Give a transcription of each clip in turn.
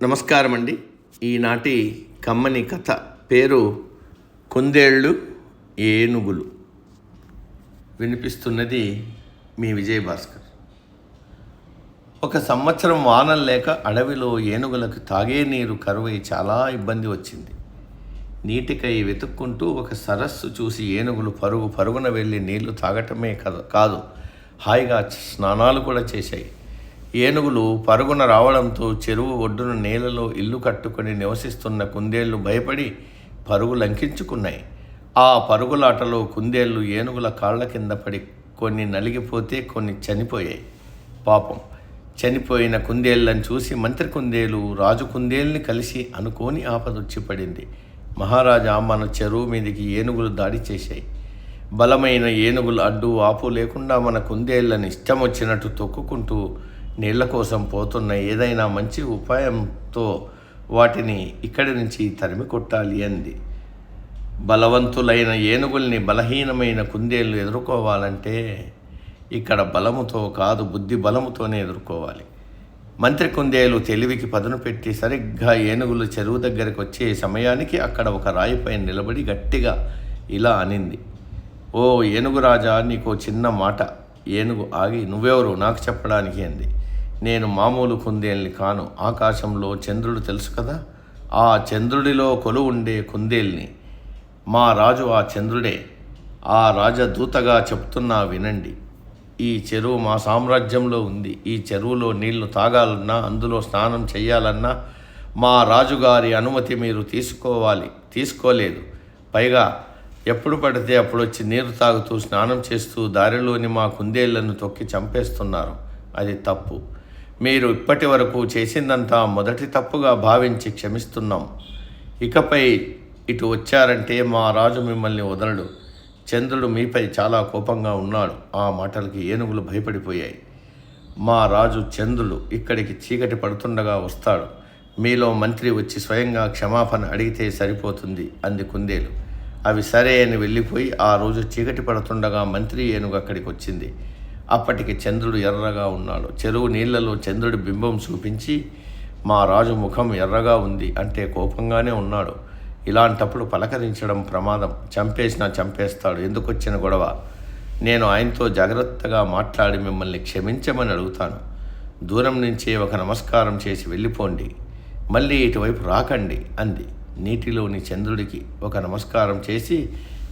నమస్కారం అండి. ఈనాటి కమ్మని కథ పేరు కుందేళ్ళు ఏనుగులు. వినిపిస్తున్నది మీ విజయభాస్కర్. ఒక సంవత్సరం వానలు లేక అడవిలో ఏనుగులకు తాగే నీరు కరువై చాలా ఇబ్బంది వచ్చింది. నీటికై వెతుక్కుంటూ ఒక సరస్సు చూసి ఏనుగులు పరుగున వెళ్ళి నీళ్లు తాగటమే కాదు హాయిగా స్నానాలు కూడా చేశాయి. ఏనుగులు పరుగున రావడంతో చెరువు ఒడ్డున నేలలో ఇల్లు కట్టుకొని నివసిస్తున్న కుందేళ్లు భయపడి పరుగు లంకించుకున్నాయి. ఆ పరుగులాటలో కుందేళ్లు ఏనుగుల కాళ్ల కింద పడి కొన్ని నలిగిపోతే కొన్ని చనిపోయాయి. పాపం, చనిపోయిన కుందేళ్లను చూసి మంత్రి కుందేలు రాజు కుందేల్ని కలిసి అనుకోని ఆపదొచ్చి పడింది. మహారాజా, మన చెరువు మీదికి ఏనుగులు దాడి చేశాయి. బలమైన ఏనుగులు అడ్డు ఆపు లేకుండా మన కుందేళ్లను ఇష్టం వచ్చినట్టు తొక్కుకుంటూ నీళ్ల కోసం పోతున్న ఏదైనా మంచి ఉపాయంతో వాటిని ఇక్కడి నుంచి తరిమి కొట్టాలి అంది. బలవంతులైన ఏనుగుల్ని బలహీనమైన కుందేళ్లు ఎదుర్కోవాలంటే ఇక్కడ బలముతో కాదు, బుద్ధి బలముతోనే ఎదుర్కోవాలి. మంత్రి కుందేలు తెలివికి పదును పెట్టి సరిగ్గా ఏనుగులు చెరువు దగ్గరికి వచ్చే సమయానికి అక్కడ ఒక రాయిపై నిలబడి గట్టిగా ఇలా అనింది. ఓ ఏనుగురాజా, నీకో చిన్న మాట. ఏనుగు ఆగి, నువ్వెవరు నాకు చెప్పడానికి అంది. నేను మామూలు కుందేల్ని కాను, ఆకాశంలో చంద్రుడు తెలుసు కదా, ఆ చంద్రుడిలో కొలువు ఉండే కుందేల్ని. మా రాజు ఆ చంద్రుడే. ఆ రాజదూతగా చెప్తున్నా వినండి. ఈ చెరువు మా సామ్రాజ్యంలో ఉంది. ఈ చెరువులో నీళ్లు తాగాలన్నా, అందులో స్నానం చేయాలన్నా మా రాజుగారి అనుమతి మీరు తీసుకోలేదు. పైగా ఎప్పుడు పడితే అప్పుడు వచ్చి నీరు తాగుతూ స్నానం చేస్తూ దారిలోని మా కుందేళ్లను తొక్కి చంపేస్తున్నారు. అది తప్పు. మీరు ఇప్పటి వరకు చేసిందంతా మొదటి తప్పుగా భావించి క్షమిస్తున్నాం. ఇకపై ఇటు వచ్చారంటే మా రాజు మిమ్మల్ని వదలడు. చంద్రుడు మీపై చాలా కోపంగా ఉన్నాడు. ఆ మాటలకి ఏనుగులు భయపడిపోయాయి. మా రాజు చంద్రుడు ఇక్కడికి చీకటి పడుతుండగా వస్తాడు. మీలో మంత్రి వచ్చి స్వయంగా క్షమాపణ అడిగితే సరిపోతుంది అంది కుందేలు. అవి సరే అని వెళ్ళిపోయి ఆ రోజు చీకటి పడుతుండగా మంత్రి ఏనుగు అక్కడికి వచ్చింది. అప్పటికి చంద్రుడు ఎర్రగా ఉన్నాడు. చెరువు నీళ్లలో చంద్రుడి బింబం చూపించి, మా రాజు ముఖం ఎర్రగా ఉంది అంటే కోపంగానే ఉన్నాడు. ఇలాంటప్పుడు పలకరించడం ప్రమాదం. చంపేసినా చంపేస్తాడు. ఎందుకొచ్చిన గొడవ? నేను ఆయనతో జాగ్రత్తగా మాట్లాడి మిమ్మల్ని క్షమించమని అడుగుతాను. దూరం నుంచే ఒక నమస్కారం చేసి వెళ్ళిపోండి, మళ్ళీ ఇటువైపు రాకండి అంది. నీటిలోని చంద్రుడికి ఒక నమస్కారం చేసి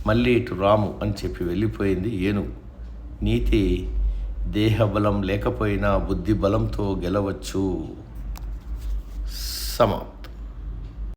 మళ్ళీ ఇటు రాము అని చెప్పి వెళ్ళిపోయింది ఏనుగు. నీతి, దేహబలం లేకపోయినా బుద్ధి బలంతో గెలవచ్చు. సమాప్తం.